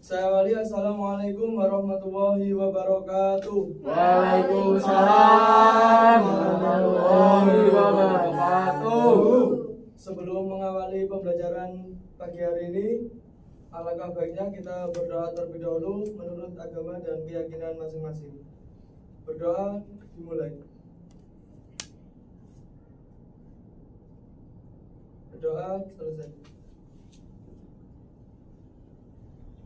Saya Wali, assalamualaikum warahmatullahi wabarakatuh. Waalaikumsalam warahmatullahi wabarakatuh. Sebelum mengawali pembelajaran pagi hari ini, alangkah baiknya kita berdoa terlebih dahulu menurut agama dan keyakinan masing-masing. Berdoa dimulai. Berdoa selesai.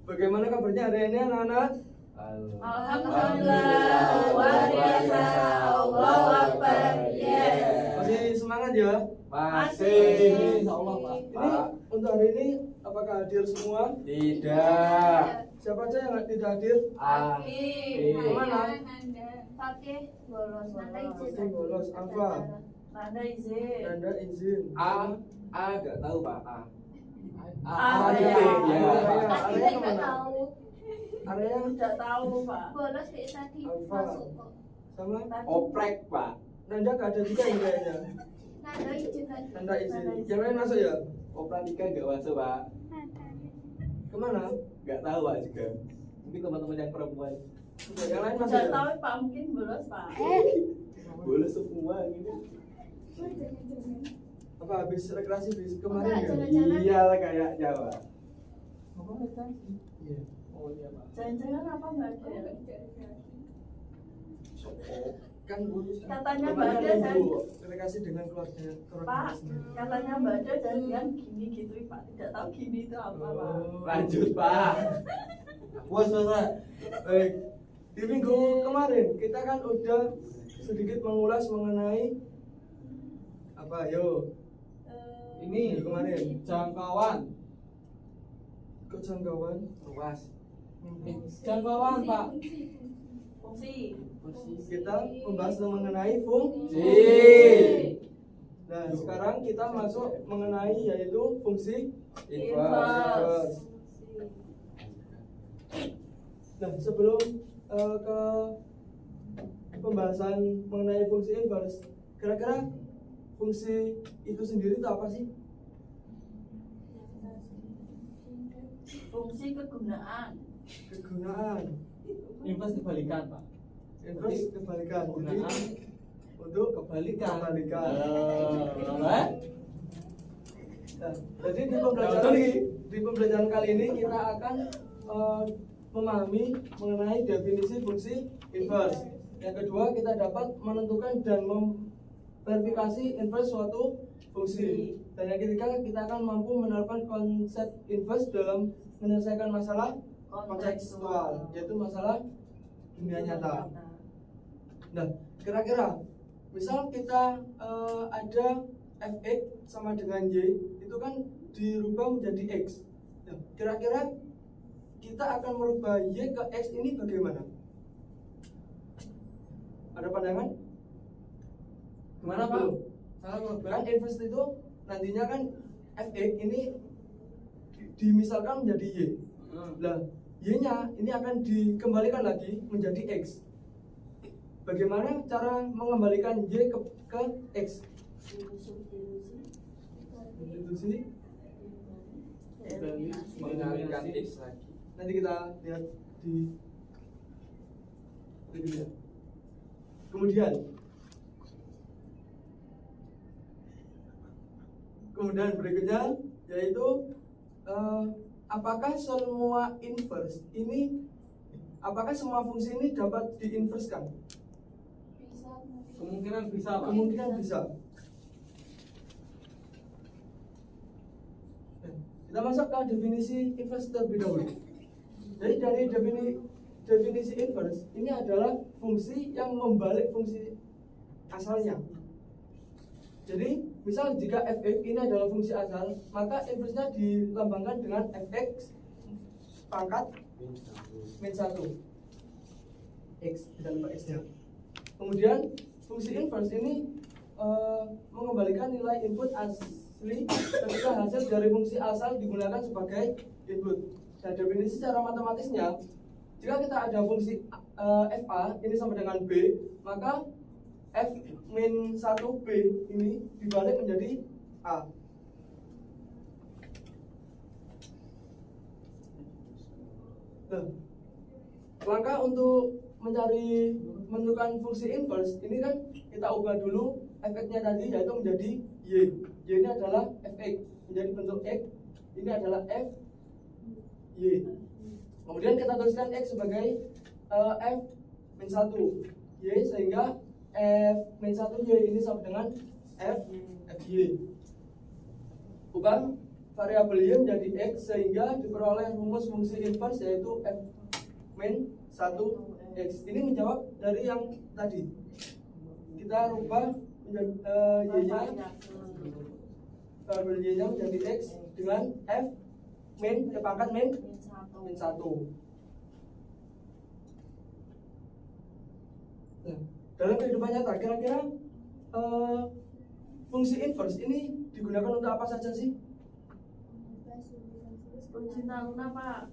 Bagaimana kabarnya hari ini anak-anak? Alhamdulillah, luar biasa, Allahu Akbar, yes. Masih semangat ya? Masih. Insyaallah, Pak. Ini Pak. untuk hari ini apakah hadir semua? Tidak. Siapa aja yang tidak hadir? Kemana? Pakai bolos, nanti Pakai izin. bolos. Apa? Nanda izin. Anda izin. Gak tahu Pak. Area. Area Kita nggak kemana? tahu. Area Tidak tahu, Pak. Bolos kayak tadi Alfa. masuk kok. sama Oprek Pak. Nanda gak ada juga ini kayaknya. Nanda izin tadi. Nanda izin. Yang lain masuk ya? Opera Nika gak masuk Pak. Kemana? Gak tahu Pak juga. Mungkin teman-teman yang perempuan. Oke, yang lain masuk Tidak ya? tahu, Pak. Mungkin bolos, Pak. Boleh semua gitu. Apa habis rekreasi bis kemarin Enggak, ya? jangan. Iyalah kayaknya Pak. Apa rekreasi? Iya. Oh iya, Pak. Jangan-jangan apa nggak ada? Kan Katanya Bapak Mbak Ada kan dan- ibu rekreasi dengan keluarga Pak, sendiri. katanya Mbak Ada dan yang gini gitu, Pak. Tidak tahu gini itu apa, Pak. Lanjut Pak. Puas Pak. Baik. Di minggu kemarin kita kan udah sedikit mengulas mengenai apa? Yo. Ini kemarin jangkauan. Kok jangkauan? Luas. Jangkauan Pak. Fungsi. Kita membahas mengenai fungsi. Nah sekarang kita masuk mengenai yaitu fungsi inverse. Nah sebelum ke pembahasan mengenai fungsi inverse, kira-kira fungsi itu sendiri itu apa sih? Fungsi kegunaan. Kegunaan. Inverse kebalikan Pak. Inverse kebalikan. Jadi Kegunaan untuk kebalikan. kebalikan. Nah, Nah, jadi di pembelajaran kali ini kita akan memahami mengenai definisi fungsi inverse. Yang kedua, kita dapat menentukan dan memverifikasi inverse suatu fungsi. Dan yang ketiga, kita akan mampu menerapkan konsep inverse dalam menyelesaikan masalah kontekstual, yaitu masalah dunia nyata. Nah, kira-kira misal kita ada fx sama dengan y, itu kan dirubah menjadi x. Nah, kira-kira kita akan merubah y ke x ini bagaimana? Ada pandangan? Gimana, Pak? Cara perubahan inverse itu nantinya kan fx ini dimisalkan menjadi y. Nah, y-nya ini akan dikembalikan lagi menjadi x. Bagaimana cara mengembalikan y ke x? Substitusi. mengalihkan X lagi. Nanti kita lihat di berikutnya. Kemudian berikutnya yaitu apakah semua fungsi ini dapat diinverskan? Kemungkinan bisa Pak. Kemungkinan bisa. Kita masuk ke definisi inverse terlebih dahulu. Jadi dari definisi inverse ini adalah fungsi yang membalik fungsi asalnya. Jadi misal jika fx ini adalah fungsi asal, maka inverse-nya dilambangkan dengan fx pangkat min 1 x, tidak lupa x-nya. Kemudian fungsi inverse ini mengembalikan nilai input asli ketika hasil dari fungsi asal digunakan sebagai input. Dan definisi secara matematisnya, jika kita ada fungsi fa ini sama dengan b, maka f min 1b ini dibalik menjadi a. Nah, langkah untuk menentukan fungsi inverse ini kan kita ubah dulu efeknya tadi yaitu menjadi y. Y ini adalah fx menjadi bentuk x, ini adalah f y. Kemudian kita tuliskan x sebagai f min 1 y sehingga f min 1 y ini sama dengan f y. Ubah variabel y menjadi x sehingga diperoleh rumus fungsi inverse yaitu f min 1 x. Ini menjawab dari yang tadi. Kita rubah menjadi y-nya, variabel y-nya menjadi x dengan f min pangkat min 1. Nah, dalam kehidupan nyata kira-kira fungsi inverse ini digunakan untuk apa saja sih? Uji taruna Pak.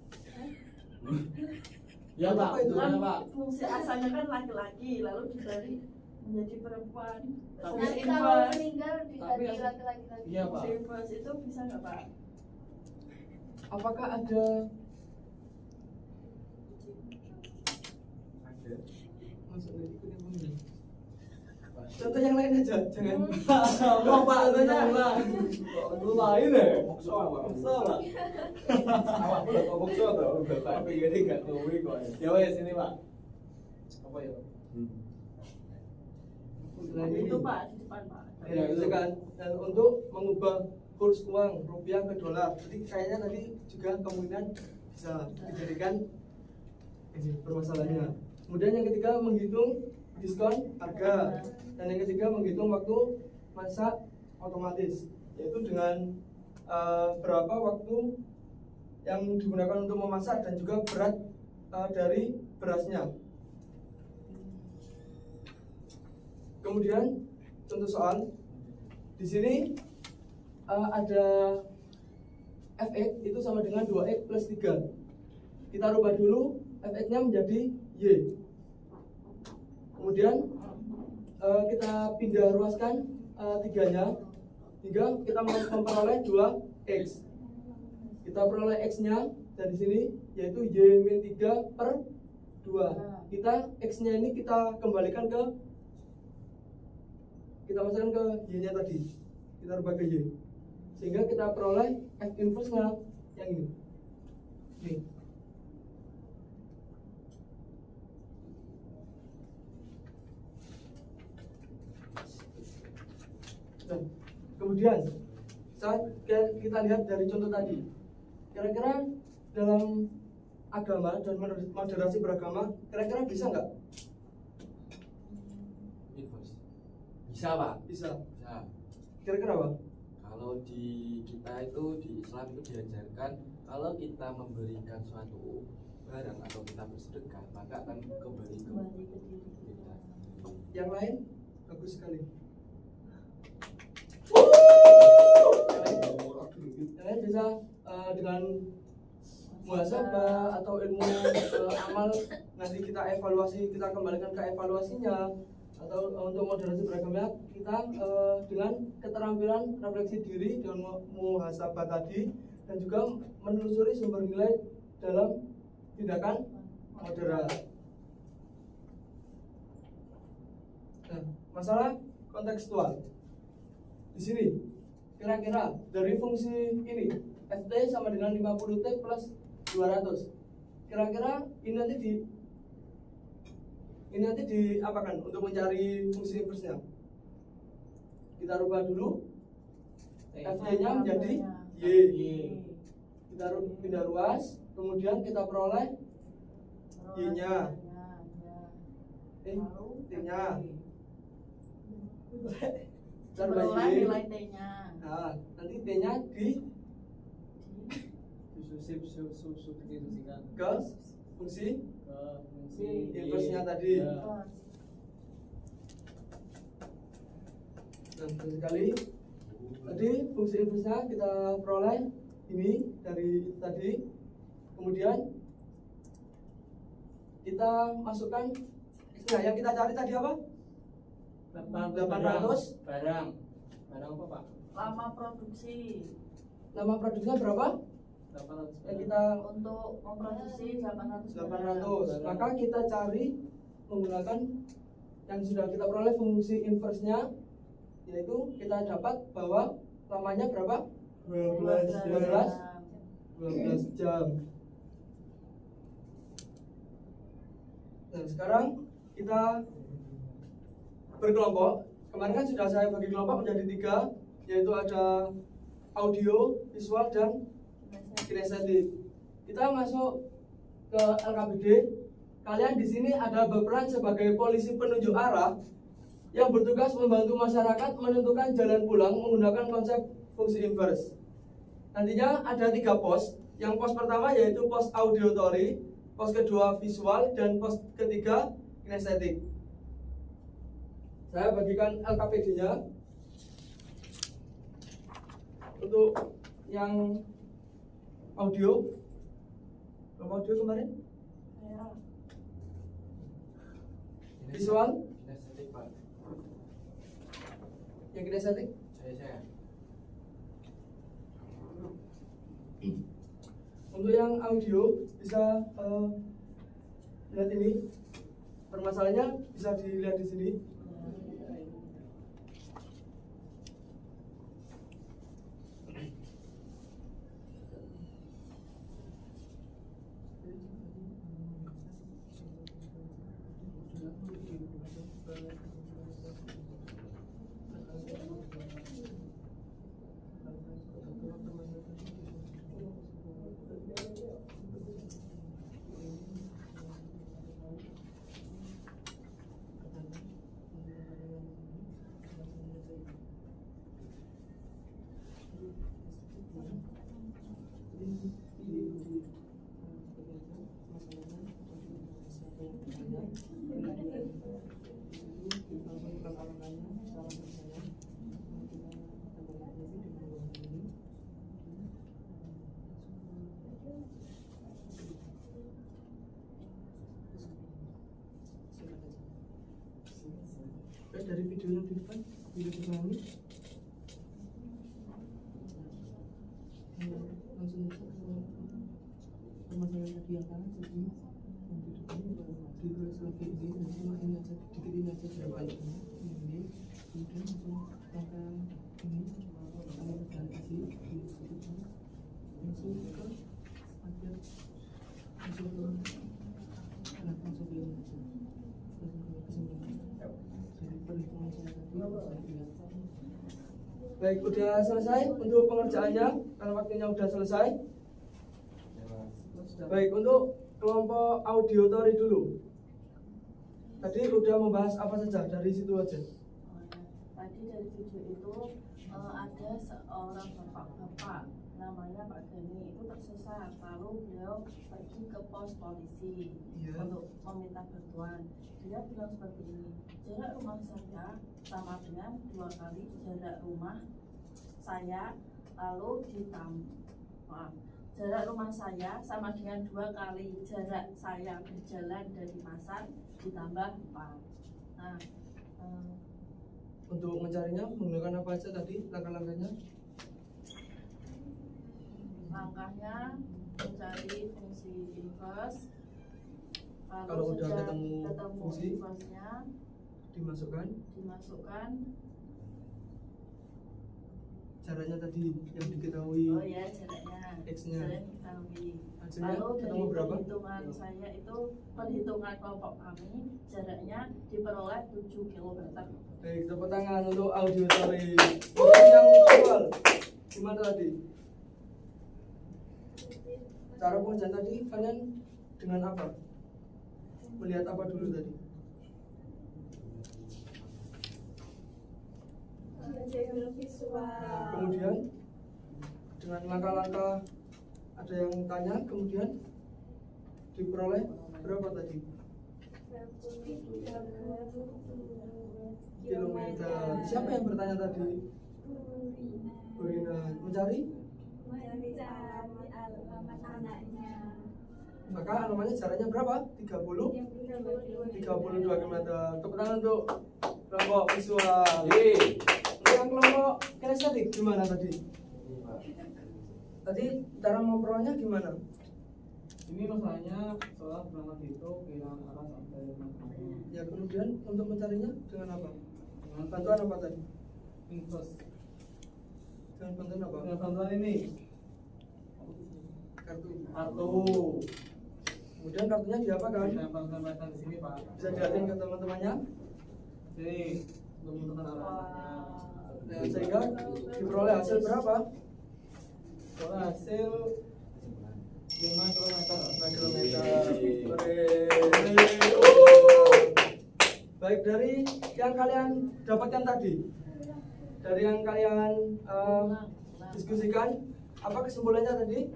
Ya Pak, Apa itu? gimana Pak? Fungsi asalnya kan laki-laki, lalu diberi menjadi perempuan. Tapi- Fungsi Nanti kalau inverse, meninggal Tapi- diganti laki-laki lagi. Iya Pak. fungsi inverse itu bisa nggak Pak? Apakah ada contoh yang lain aja, jangan. Mau Pak, Contohnya. Lu lain ya? Mokso apa? Mokso Pak. Awak pula kok mokso tuh. Bapak pikirnya gak tuwi kok. Ya wes ini Pak. Apa ya? Selain ini, Itu Pak di depan Pak. ya, misalkan, dan untuk mengubah kurs uang rupiah ke dolar, jadi kayaknya tadi juga kemungkinan bisa dijadikan ini permasalahannya. Kemudian yang ketiga menghitung diskon harga, dan yang ketiga menghitung waktu masak otomatis, yaitu dengan berapa waktu yang digunakan untuk memasak dan juga berat dari berasnya. Kemudian contoh soal di sini ada fx itu sama dengan 2x plus 3. Kita rubah dulu fx-nya menjadi y. Kemudian kita pindah ruaskan 3-nya hingga kita memperoleh 2x. Kita peroleh x-nya dari sini yaitu y min 3 per 2. Kita x-nya ini kita kembalikan kita masukkan ke y-nya tadi. Kita rubah ke y. Sehingga kita peroleh f inverse-nya yang ini. Nih. Nah, kemudian saat kita lihat dari contoh tadi, kira-kira dalam agama dan moderasi beragama, kira-kira bisa nggak? Inverse. Bisa Pak. Bisa. Bisa. Kira-kira apa? Kalau di kita itu di Islam itu diajarkan kalau kita memberikan suatu barang atau kita bersedekah maka akan kembali ke kita. Yang lain? Bagus sekali. Yang lain bisa dengan muhasabah atau ilmu amal, nanti kita evaluasi, kita kembalikan ke evaluasinya, atau untuk moderasi beragama kita dengan keterampilan refleksi diri dengan muhasabah tadi, dan juga menelusuri sumber nilai dalam tindakan moderat. Nah, masalah kontekstual di sini, kira-kira dari fungsi ini ft sama dengan 50t plus 200, kira-kira ini nanti diapakan untuk mencari fungsi inverse-nya? Kita rubah dulu ft-nya menjadi y. Kita pindah ruas, kemudian kita peroleh y-nya, t-nya. Kita rubah Peroleh y. nilai T-nya. Nah, nanti t-nya Substitusikan ke fungsi ke fungsi inverse-nya tadi. Ya. Nah, betul sekali. Tadi fungsi inverse-nya kita peroleh ini dari tadi. Kemudian kita masukkan x-nya. Yang kita cari tadi apa? 800. Barang apa Pak? Lama produksi. Nama produksinya berapa? kita untuk memproduksi 800 800. Maka kita cari menggunakan yang sudah kita peroleh fungsi inverse-nya, yaitu kita dapat bahwa lamanya berapa? 12 jam. Nah, sekarang kita berkelompok. Kemarin kan sudah saya bagi kelompok menjadi 3, yaitu ada audio, visual, dan kinestetik. Kita masuk ke LKPD. Kalian di sini ada berperan sebagai polisi penunjuk arah yang bertugas membantu masyarakat menentukan jalan pulang menggunakan konsep fungsi inverse. Nantinya ada 3 pos. Yang pos pertama yaitu pos auditory, pos kedua visual, dan pos ketiga kinestetik. Saya bagikan LKPD-nya. Untuk yang audio, berapa audio kemarin? Visual? Kinestetik, Pak. Yang kinestetik? Saya. Untuk yang audio bisa lihat ini. Permasalahannya bisa dilihat di sini. Dari video yang di depan, video sebelumnya langsung permasalahan tadi yang kanan jadi di sebagai ini langsung ini aja dikit ini aja berapa ini kemudian langsung angka ini sama dengan kasih langsung ke akhir langsung ke langsung ke ini Baik, udah selesai untuk pengerjaannya karena waktunya udah selesai. Baik, untuk kelompok auditory dulu. Tadi udah membahas apa saja dari situ aja. Tadi dari video itu ada seorang bapak-bapak namanya Pak Gani, itu tersesat, lalu beliau pergi ke pos polisi untuk meminta bantuan. Dia bilang seperti ini, jarak rumah saya sama dengan 2 kali jarak rumah saya, lalu jarak rumah saya sama dengan 2 kali jarak saya berjalan dari pasar ditambah 4. Nah, untuk mencarinya menggunakan apa aja tadi langkah-langkahnya? Langkahnya mencari fungsi inverse. Kalau udah ketemu fungsi inverse-nya dimasukkan caranya tadi yang diketahui. Oh ya, jaraknya X-nya. diketahui. Hasilnya Lalu dari ketemu berapa? perhitungan saya itu, perhitungan kelompok kami, jaraknya diperoleh 7 km. Baik, tepuk tangan untuk auditory. Untuk yang visual gimana tadi? Cara pengerjaan tadi kalian dengan apa? Melihat apa dulu tadi? Kemudian dengan langkah-langkah ada yang tanya, kemudian diperoleh berapa tadi? Kilometer. Siapa yang bertanya tadi? Burina. Mencari? Maka alamatnya jaraknya berapa? 32 km. Tepuk tangan untuk kelompok visual. Untuk yang kelompok kinestetik gimana tadi? Tadi cara memperolehnya gimana? Ini masalahnya soal bernama Tito kehilangan arah sampai mana. Ya kemudian untuk mencarinya dengan apa? Dengan Bantuan apa tadi? invest. Dengan bantuan apa? Dengan bantuan ini Kartu. kartu. Kemudian kartunya diapakan? Saya tempelkan di sini Pak. Bisa dilihatin ke teman-temannya. Ini untuk menentukan arahnya. Nah, sehingga diperoleh hasil berapa? Soal hasil 5 km. 5 km. Baik, dari yang kalian dapatkan tadi, dari yang kalian diskusikan, apa kesimpulannya tadi?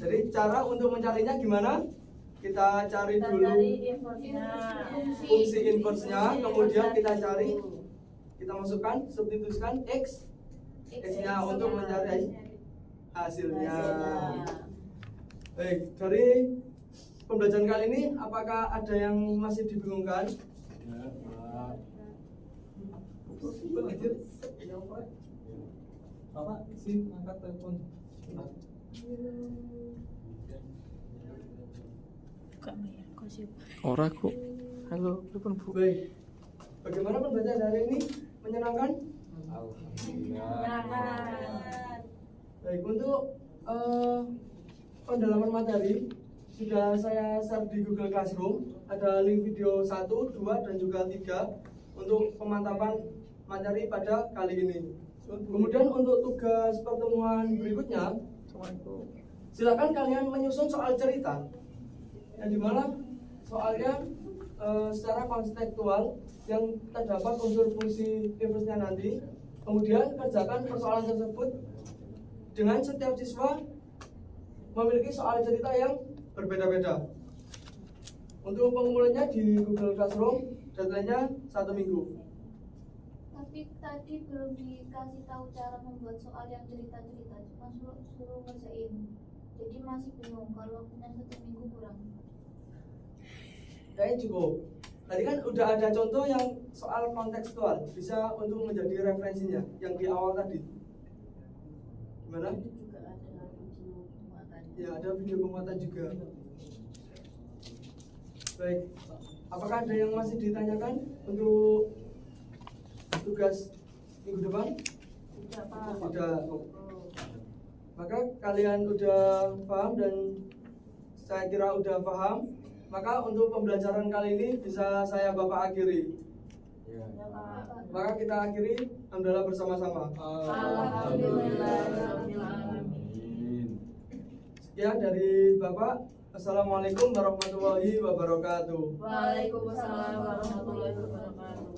Jadi cara untuk mencarinya gimana? Kita cari dulu fungsi inverse-nya, kemudian kita cari, kita masukkan, substitusikan x-nya untuk mencari hasilnya. Baik, dari pembelajaran kali ini apakah ada yang masih dibingungkan? Ya, Pak. Lanjut. Bapak, sih angkat telepon. Ora kok. Halo, telepon Bu. Baik, bagaimana pembelajaran hari ini? Menyenangkan? Alhamdulillah. Baik, untuk pendalaman materi sudah saya share di Google Classroom. Ada link video 1, 2, dan juga 3 untuk pemantapan materi pada kali ini. Kemudian untuk tugas pertemuan berikutnya, silakan kalian menyusun soal cerita yang dimana soalnya secara konstekstual yang terdapat unsur fungsi inverse-nya nanti. Kemudian kerjakan persoalan tersebut dengan setiap siswa memiliki soal cerita yang berbeda-beda. Untuk pengumpulannya di Google Classroom, deadline-nya 1 minggu. Tapi tadi belum dikasih tahu cara membuat soal yang cerita-cerita, cuma suruh ngerjain. Jadi masih bingung kalau punya 1 minggu kurang. Kayaknya cukup. Tadi kan udah ada contoh yang soal kontekstual, bisa untuk menjadi referensinya yang di awal tadi. Gimana? Itu juga ada video muatan. Ya, ada video penguatan juga. Baik, apakah ada yang masih ditanyakan untuk tugas minggu depan? Tidak, Pak. Sudah. Maka kalian udah paham dan saya kira udah paham. Maka untuk pembelajaran kali ini bisa saya Bapak akhiri. Ya. Ya, Pak. Maka kita akhiri alhamdulillah bersama-sama. Alhamdulillah. Amin. Sekian dari Bapak. Assalamualaikum warahmatullahi wabarakatuh. Waalaikumsalam warahmatullahi wabarakatuh.